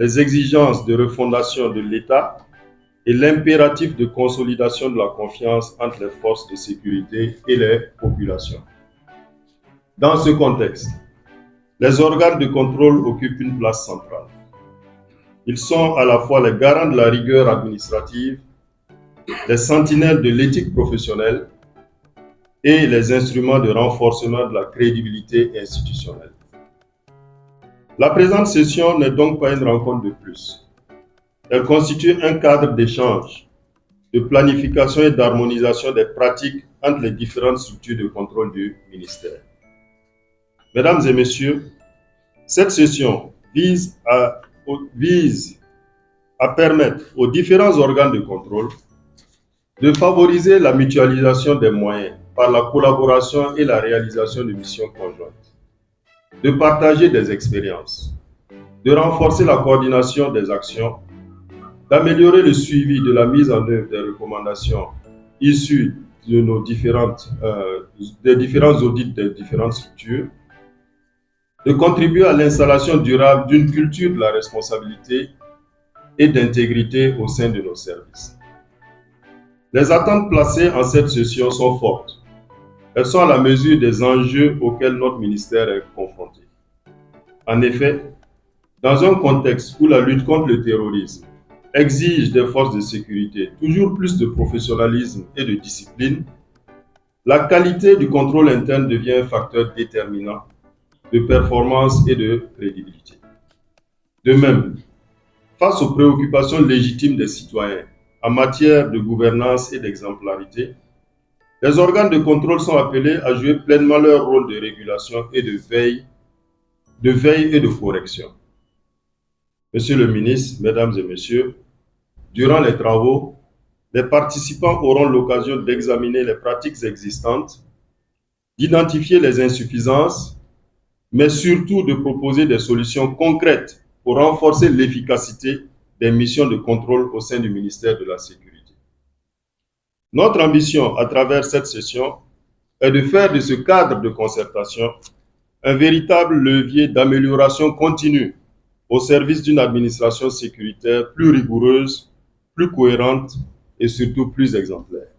les exigences de refondation de l'État et l'impératif de consolidation de la confiance entre les forces de sécurité et les populations. Dans ce contexte, les organes de contrôle occupent une place centrale. Ils sont à la fois les garants de la rigueur administrative, les sentinelles de l'éthique professionnelle et les instruments de renforcement de la crédibilité institutionnelle. La présente session n'est donc pas une rencontre de plus. Elle constitue un cadre d'échange, de planification et d'harmonisation des pratiques entre les différentes structures de contrôle du ministère. Mesdames et messieurs, cette session vise à permettre aux différents organes de contrôle de favoriser la mutualisation des moyens par la collaboration et la réalisation de missions conjointes, de partager des expériences, de renforcer la coordination des actions, d'améliorer le suivi de la mise en œuvre des recommandations issues de des différents audits des différentes structures, de contribuer à l'installation durable d'une culture de la responsabilité et d'intégrité au sein de nos services. Les attentes placées en cette session sont fortes. Elles sont à la mesure des enjeux auxquels notre ministère est confronté. En effet, dans un contexte où la lutte contre le terrorisme exige des forces de sécurité toujours plus de professionnalisme et de discipline, la qualité du contrôle interne devient un facteur déterminant de performance et de crédibilité. De même, face aux préoccupations légitimes des citoyens en matière de gouvernance et d'exemplarité, les organes de contrôle sont appelés à jouer pleinement leur rôle de régulation et de veille et de correction. Monsieur le ministre, Mesdames et Messieurs, durant les travaux, les participants auront l'occasion d'examiner les pratiques existantes, d'identifier les insuffisances, mais surtout de proposer des solutions concrètes pour renforcer l'efficacité des missions de contrôle au sein du ministère de la Sécurité. Notre ambition à travers cette session est de faire de ce cadre de concertation un véritable levier d'amélioration continue au service d'une administration sécuritaire plus rigoureuse, plus cohérente et surtout plus exemplaire.